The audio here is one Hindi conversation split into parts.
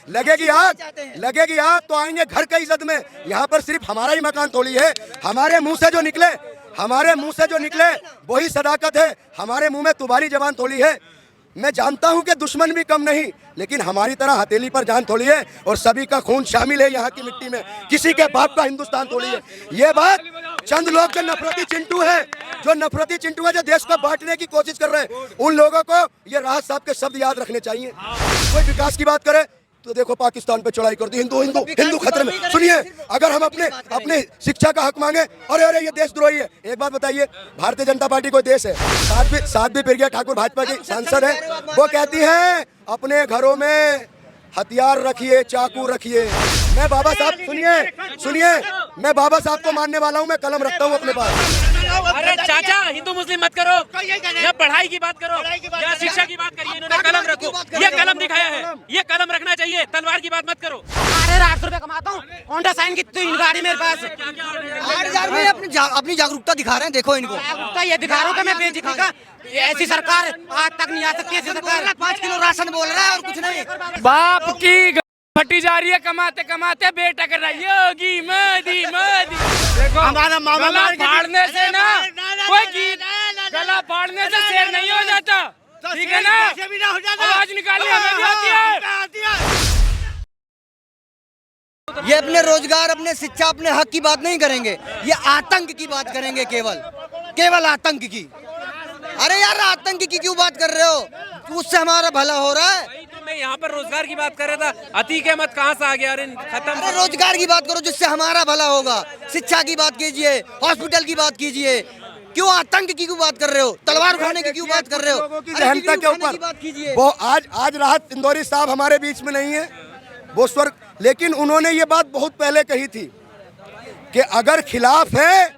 लगेगी आग तो आएंगे घर की इज्जत में। यहाँ पर सिर्फ हमारा ही मकान थोड़ी है, हमारे मुंह से जो निकले वही सदाकत है। हमारे मुंह में तुम्हारी जबान थोड़ी है। मैं जानता हूं कि दुश्मन भी कम नहीं, लेकिन हमारी तरह हथेली पर जान थोड़ी है और सभी का खून शामिल है यहाँ की मिट्टी में। किसी के बाप का हिंदुस्तान थोड़ी है। ये बात चंद लोग जो नफरती चिंटू है जो देश को बांटने की कोशिश कर रहे हैं, उन लोगों को ये राहत साहब के शब्द याद रखने चाहिए। कोई विकास की बात करे तो देखो पाकिस्तान पे चढ़ाई कर दी, हिंदू खतरे में। सुनिए, अगर हम अपने शिक्षा का हक मांगे, अरे ये देशद्रोही है। एक बात बताइए, भारतीय जनता पार्टी कोई देश है? साध्वी प्रज्ञा ठाकुर भाजपा की सांसद है, वो कहती है अपने घरों में हथियार रखिए, चाकू रखिए। मैं बाबा साहब सुनिए, मैं बाबा साहब को मानने वाला हूँ, मैं कलम रखता हूँ अपने पास। अरे चाचा, हिंदू मुस्लिम मत करो, या पढ़ाई की बात करो या शिक्षा की बात करिए। इन्होंने कलम रखो, ये कलम दिखाया है, ये कलम रखना चाहिए, तलवार की बात मत करो। 8,500 रुपए कमाता हूँ, होंडा साइन की तो गाड़ी मेरे पास है। 8,000 में अपनी जागरूकता दिखा रहे हैं। देखो इनको जागरूकता ये दिखा रहा हूँ कि मैं बेझिझक का, ऐसी सरकार आज तक नहीं आ सकती। ऐसी सरकार 5 किलो राशन बोल रहा है और कुछ नहीं। बाप की फटी जा रही है, कमाते कमाते बेटा कर रहा है योगी मोदी। देखो हमारा गला फाड़ने से ना कोई गीत, गला फाड़ने से शेर नहीं हो जाता, ठीक है ना? आवाज निकालिए, हमें भी आती है। ये अपने रोजगार, अपने शिक्षा, अपने हक की बात नहीं करेंगे, ये आतंक की बात करेंगे, केवल आतंक की। अरे यार, आतंक की क्यों बात कर रहे हो? उससे हमारा भला हो रहा है। तो मैं यहाँ पर रोजगार की बात कर रहा था, अतीक अहमद कहाँ से आ गया? अरे खत्म। अरे रोजगार की बात करो जिससे हमारा भला होगा। शिक्षा की बात कीजिए, हॉस्पिटल की बात कीजिए। क्यों आतंक की क्यों बात कर रहे हो? तलवार उठाने की क्यों बात कर रहे हो? लोगों की सहनता के ऊपर वो आज राहत इंदौरी साहब हमारे बीच में नहीं है, वो स्वर्ग। लेकिन उन्होंने ये बात बहुत पहले कही थी कि अगर खिलाफ है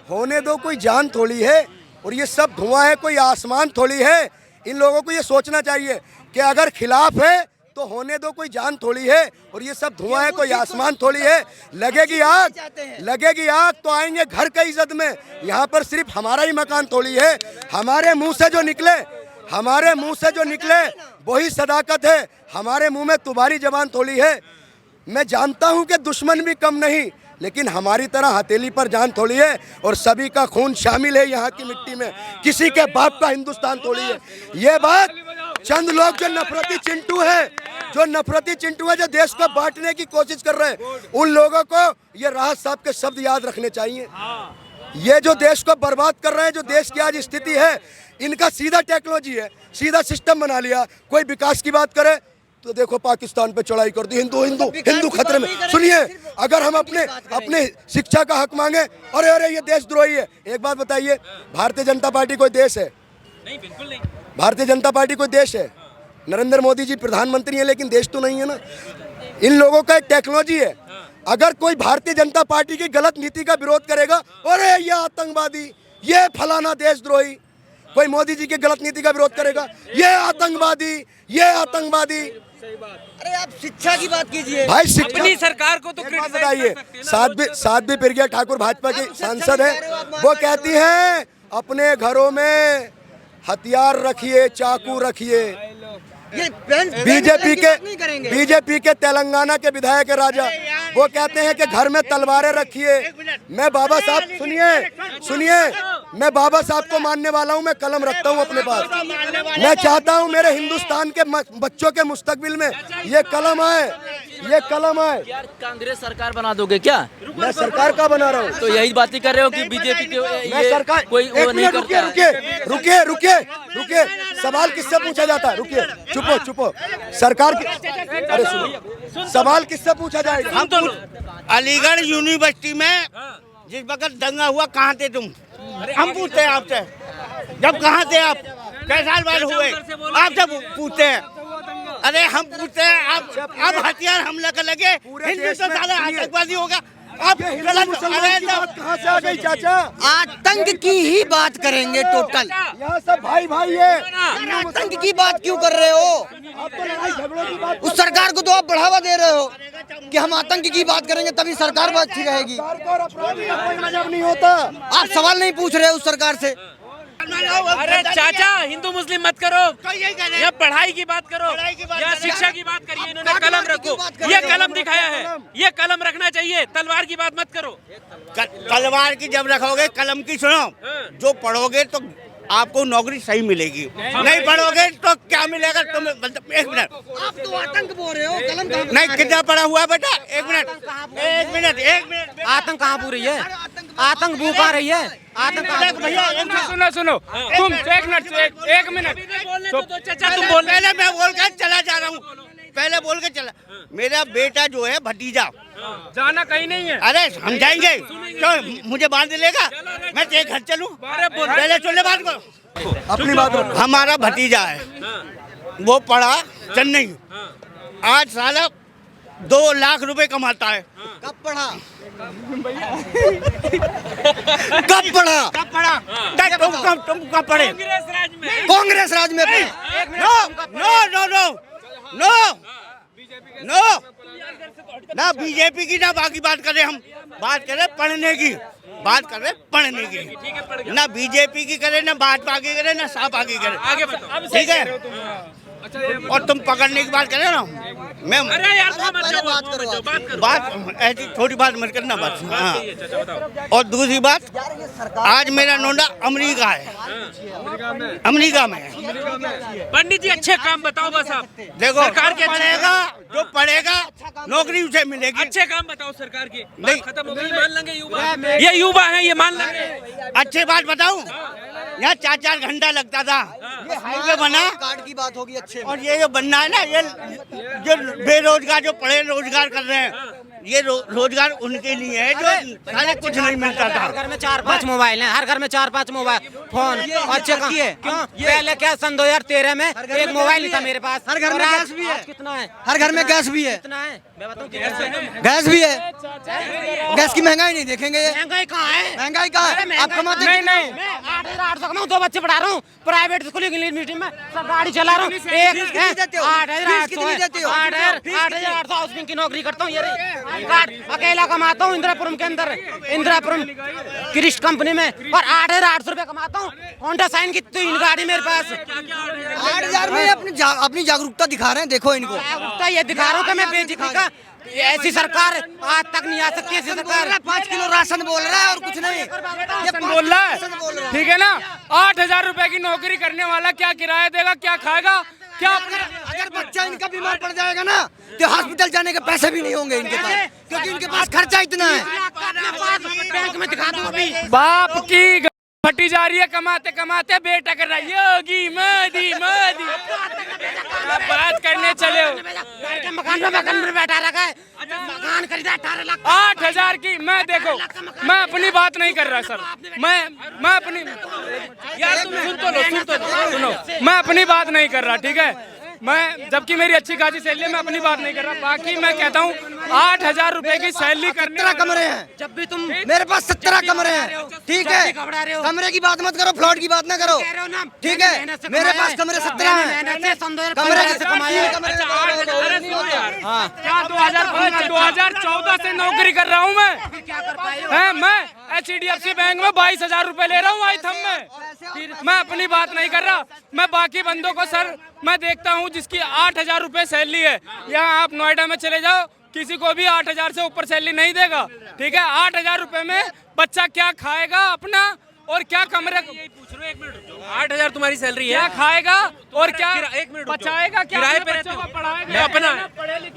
होने दो, कोई जान थोड़ी है, और ये सब धुआं है, कोई आसमान थोड़ी है। इन लोगों को ये सोचना चाहिए कि अगर खिलाफ है तो होने दो, कोई जान थोड़ी है, और ये सब धुआं है, कोई आसमान थोड़ी है। लगेगी आग तो आएंगे घर की इज्जत में। यहाँ पर सिर्फ हमारा ही मकान थोड़ी है, हमारे मुंह से जो निकले वही सदाकत है। हमारे मुंह में तुम्हारी जबान थोड़ी है। मैं जानता हूं कि दुश्मन भी कम नहीं, लेकिन हमारी तरह हथेली पर जान थोड़ी है और सभी का खून शामिल है यहाँ की मिट्टी में। किसी के बाप का हिंदुस्तान थोड़ी है। ये बात चंद लोग जो नफरती चिंटू है जो देश को बांटने की कोशिश कर रहे हैं, उन लोगों को ये राहत साहब के शब्द याद रखने चाहिए। ये जो देश को बर्बाद कर रहे हैं, जो देश की आज स्थिति है, इनका सीधा टेक्नोलॉजी है, सीधा सिस्टम बना लिया। कोई विकास की बात करे तो देखो पाकिस्तान पे चढ़ाई कर दी, हिंदू खतरे में। सुनिए, अगर हम अपने शिक्षा का हक मांगे, अरे ये देशद्रोही है। एक बात बताइए, भारतीय जनता पार्टी कोई देश है? नहीं, बिल्कुल नहीं। भारतीय जनता पार्टी कोई देश है? नरेंद्र मोदी जी प्रधानमंत्री है, लेकिन देश तो नहीं है ना। इन लोगों का एक टेक्नोलॉजी है। अगर कोई भारतीय जनता पार्टी की गलत नीति का विरोध करेगा, अरे ये आतंकवादी, ये फलाना देशद्रोही। कोई मोदी जी की गलत नीति का विरोध करेगा, ये आतंकवादी। अरे आप शिक्षा की बात कीजिए भाई। अपनी सरकार को तो बताइए, साध्वी प्रज्ञा ठाकुर भाजपा की सांसद है, वो कहती है अपने घरों में हथियार रखिए, चाकू रखिए। बीजेपी के तेलंगाना के विधायक राजा, वो कहते हैं कि घर में तलवारें रखिए। मैं बाबा साहब सुनिए, मैं बाबा साहब को मानने वाला हूँ, मैं कलम रखता हूँ अपने पास। मैं चाहता हूँ मेरे हिंदुस्तान के बच्चों के मुस्तकबिल में ये कलम आए। यार, कांग्रेस सरकार बना दोगे क्या? मैं सरकार का बना रहा हूँ। तो यही बात ही कर रहे हो कि बीजेपी के सरकार कोई वो नहीं करता। रुकिए, सवाल किससे पूछा जाता है? रुकिए, चुपो। सरकार की, अरे सुनो, सवाल किससे पूछा जाएगा? हम तो अलीगढ़ यूनिवर्सिटी में जिस वक्त दंगा हुआ, कहाँ थे तुम? हम पूछते हैं आपसे, जब कहाँ थे आप? कैसे साल बाद हुए? आपसे पूछते हैं। अरे हम पूछते हैं, अब हथियार हमला कर लगे, हिंदुस्तान साला आतंकवादी होगा। आप कहाँ से आ गई चाचा? आतंक की ही बात करेंगे टोटल। यहाँ सब भाई है। आतंक की बात क्यों कर रहे हो? आप तो लड़ाई झगड़ों की बात, उस सरकार को तो आप बढ़ावा दे रहे हो कि हम आतंक की बात करेंगे तभी सरकार अच्छी रहेगी। कोई मतलब नहीं होता। आप सवाल नहीं पूछ रहे उस सरकार से। अरे चाचा, हिंदू मुस्लिम मत करो, या पढ़ाई की बात करो, या शिक्षा की बात करिए। इन्होंने कलम रखो, ये कलम दिखाया है, ये कलम रखना चाहिए, तलवार की बात मत करो। तलवार की जब रखोगे, कलम की सुनो, जो पढ़ोगे तो आपको नौकरी सही मिलेगी, नहीं पढ़ोगे तो क्या मिलेगा तुम्हें? एक मिनट, आप तो आतंक बोल रहे हो, कलम कहाँ? नहीं कितना पढ़ा हुआ है बेटा? एक मिनट। आतंक कहाँ पूरी है? आतंक भू कहाँ रही है? आतंक कहाँ? भैया सुनो तुम एक मिनट तो चाचा तुम बोल पहले मैं बोल के चला जा रहा हूँ, पहले बोल के चला। मेरा बेटा जो है भतीजा, जाना कहीं नहीं है। अरे समझाएंगे क्यों? मुझे बांध लेगा, मैं तेरे घर चलूं? पहले सुन ले बात को। अपनी बात रखो। हमारा भतीजा है, वो पढ़ा चेन्नई, आज साला 2 लाख रुपए कमाता है। कब पढ़ा? कब पढ़ा? तुम कब पढ़े? कांग्रेस राज में। कांग्रेस राज में पढ़े। नो ना बीजेपी की ना बाकी बात करें, हम बात करें पढ़ने की, बात करें पढ़ने की। ना बीजेपी की करें, ना भाजपा की करें, ना सपा की करें। आगे बताओ। ठीक है, और तुम पकड़ने की बात करें ना, मैं अरे यार तुम मत जाओ, बात करो, बात करो। बात ऐसी छोटी बात मत करना बस। हाँ, और दूसरी बात, आज मेरा नोंडा अमेरिका है, अमेरिका में है। पंडित जी अच्छे काम बताओ बस आप। देखो, सरकार के पढ़ेगा जो पढ़ेगा नौकरी उसे मिलेगी। अच्छे काम बताओ सरकार के। नहीं। बात खत्म हो गई, मान लेंगे युवा, ये युवा है, ये मान लेंगे। अच्छी बात बताऊं, यहाँ 4-4 घंटा लगता था, ये हाईवे बना, कार्ड की बात होगी अच्छे में। और ये जो बनना है ना, ये जो बेरोजगार जो पढ़े रोजगार कर रहे हैं, ये रोजगार उनके लिए है जो सारे कुछ नहीं मिलता था। हर घर में 4-5 मोबाइल हैं, हर घर में 4-5 मोबाइल फोन। अच्छे क्यों? पहले क्या सन 2013 में एक मोबाइल नहीं था मेरे पास। हर घर में और गैस भी है। आज कितना है? हर घर में गैस भी है। कितना है? मैं बताऊं कितना है? गैस भी है। गैस की महंगाई नहीं देखेंगे ये? महंगाई कहाँ है? महंगाई कहाँ है? आप कमाते नहीं मैं 8,800 कमाऊं, 2 बच्चे पढ़ा रहा हूँ, प्राइवेट स्कूल इंग्लिश मीडियम में, सब गाड़ी चला रहा हूँ। फीस कितनी देते हो? फीस कितनी देते हो? 8,800 हाउसिंग की नौकरी करता हूँ। ये अकेला कमाता हूँ इंदिरापुरम के अंदर, इंदिरापुरम क्रिस्ट कंपनी में, और 8,800 रुपए कमाता हूँ। होंडा साइन की 3 गाड़ी मेरे पास। 8,000 में अपनी जागरूकता दिखा रहे हैं, देखो इनको। जागरूकता ये दिखा रहा हूँ कि मैं बेइज्जती का, ऐसी सरकार आज तक नहीं आ सकती। ऐसी सरकार 5 किलो राशन बोल रहा है और कुछ नहीं। ये बोल रहा राशन बोल रहा है, ठीक है ना। 8,000 रुपए की नौकरी करने वाला क्या किराया देगा, क्या खाएगा, क्या? अगर बच्चा इनका बीमार पड़ जाएगा ना, तो हॉस्पिटल जाने के पैसे भी नहीं होंगे इनके पास, क्योंकि इनके पास खर्चा इतना है। बैंक में दिखा दूँ अभी। बाप की फटी जा रही है, कमाते कमाते बेटा कर रहा है, योगी मोदी मोदी। आप बात करने चले हो। घर के मकान में बैठा रखा है, मकान खरीदा 18 लाख। 8,000 की, मैं देखो, मैं अपनी बात नहीं कर रहा सर, मैं अपनी, यार तुम सुन तो लो। सुनो, मैं अपनी बात नहीं कर रहा, ठीक है। मैं जबकि मेरी अच्छी खासी सैलरी है, मैं अपनी बात नहीं कर रहा। बाकी मैं कहता हूँ 8,000 रुपए की सैलरी करने 17 कमरे हैं। जब भी तुम मेरे पास 17 कमरे हैं, ठीक है। कमरे की बात मत करो, प्लॉट की बात ना करो, ठीक है। मेरे पास कमरे 17 हैं। कमरे से कमाया है। क्या 2014 से नौकरी कर रहा हूँ मैं HDFC बैंक में 22,000 रुपए ले रहा हूँ आई थम में। मैं अपनी बात नहीं कर रहा, मैं बाकी बंदों को सर मैं देखता हूँ जिसकी 8,000 रुपए सैलरी है। यहाँ आप नोएडा में चले जाओ, किसी को भी 8,000 से ऊपर सैलरी नहीं देगा, ठीक है। 8,000 रुपए में बच्चा क्या खाएगा अपना, और क्या कमरे, यही पूछ रहा हूँ, 1 मिनट रुक जाओ। 8,000 तुम्हारी सैलरी है, क्या खाएगा और क्या 1 मिनट बचाएगा, क्या किराए अपने पे बच्चों रहते को हो? पढ़ाएगा, मैं अपना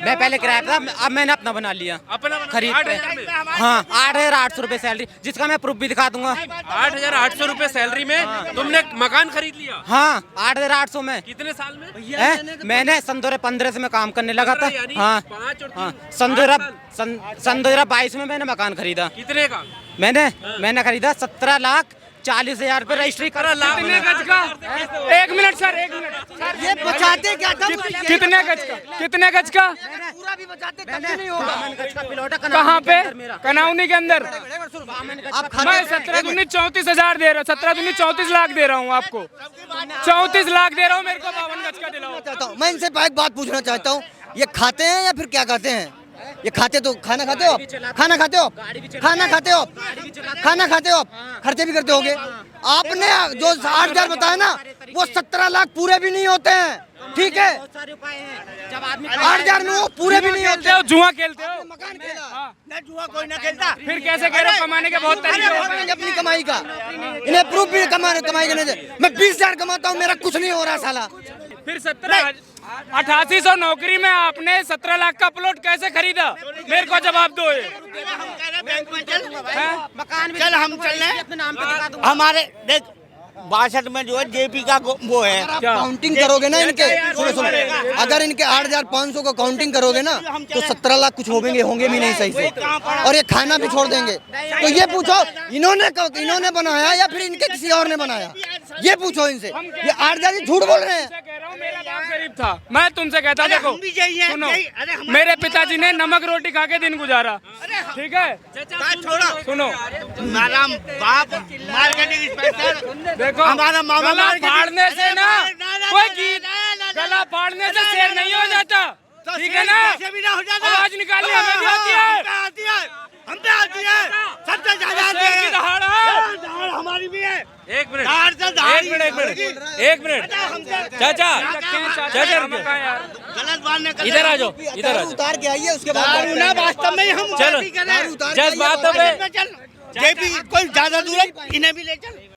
मैं पहले किराया था, अब मैंने अपना बना लिया, अपना खरीद पे। 8,000 में? हाँ, 8,800 रुपए सैलरी, जिसका मैं प्रूफ भी दिखा दूंगा। 8,800 रुपए सैलरी में तुमने मकान खरीद लिया? हाँ, 8,800 में। कितने साल में? मैंने सन 2015 से मैं काम करने लगा था। यानी हाँ 5 और 3 हाँ, सन 2022 में मैंने मकान खरीदा। कितने का? मैंने खरीदा 17,40,000 रुपए रजिस्ट्री करा। कितने गज का? 1 मिनट सर, 1 मिनट। ये बचाते क्या था? कितने गज का? कितने गज का? पूरा भी बचाते तब भी नहीं होगा। कहाँ पे? कनाउनी के अंदर। आप मैं 17-19-34,000 दे रहा हूँ, 17-19-34 लाख दे रहा हूँ आपको। 34 लाख दे रहा हूँ, मेरे को 52 गज का दिलाओ। चाहता हूँ मैं इनसे एक बात पूछना चाहता हूँ, ये खाते हैं या फिर क्या करते हैं? ये खाते तो खाना खाते हो आप, खाना खाते हो आप, खाना खाते हो आप, खाना खाते हो आप, खर्चे भी करते होगे। आपने जो 8,000 बताया ना वो 17 लाख पूरे भी नहीं होते हैं, ठीक है। जब आदमी 8,000 में वो पूरे भी नहीं होते। जुआ खेलते हो? मकान खेला, ना जुआ कोई ना खेलता। फिर कैसे कह रहे हो कमाने के बहुत तरीके होते हैं? करेंगे अपनी कमाई का, इन्हें प्रूफ भी कमाई करने दे। मैं 20,000 कमाता हूँ, मेरा कुछ नहीं हो रहा साला। फिर 8800 नौकरी में आपने 17 लाख का प्लॉट कैसे खरीदा? मेरे को जवाब दो। ये हम कह रहे हैं बैंक में चल, मकान भी चल हम चल रहे हैं अपने नाम पे दिखा दूंगा। हमारे देख 62 में जो है जेपी का वो है। काउंटिंग करोगे ना इनके, सुनो अगर इनके 8,500 को काउंटिंग करोगे ना तो 17 लाख कुछ होंगे भी नहीं सही से, और ये खाना भी छोड़ देंगे। तो ये पूछो इन्होंने बनाया या फिर इनके किसी और ने बनाया, ये पूछो इनसे। ये 8,000 झूठ बोल रहे हैं। कह रहा हूँ मेरा बाप गरीब था, मैं तुमसे कहता अरे देखो हम भी यही हैं, सुनो, यही- अरे हमारे- मेरे पिताजी ने नमक रोटी खा के दिन गुजारा, ठीक है। बात छोड़ो, सुनो हमारा बाप मार्केटिंग इंस्पेक्टर, देखो, हमारा मामा गला मार्केटिंग- फाड़ने से ना ना, कोई ना, गीत, ना, ना, गला फाड़ने से ना, शेर ना, नहीं ना, हो जाता, तो ठीक शेर है ना। कैसे भी ना हो जाता। आवाज निकालिए, हमें भी आती है। हम पे आती है, हम पे आती है, सबसे ज्यादा आती शेर की है। दहाड़ है। दहाड़ हमारी भी है। एक मिनट, दहाड़ से दहाड़ एक मिनट, एक मिनट, एक मिनट। चाचा, चाचा गलत बात नहीं कर इधर आ जाओ, इधर आ दारू जाओ। उतार के आइए, उसके बाद दारू ना वास्तव में ही हम चलो, बात ही कर रहे हैं। दारू उतार के आइए, जज्बातों पे चल जेपी कोई ज्यादा दूर है, इन्हें भी ले चल।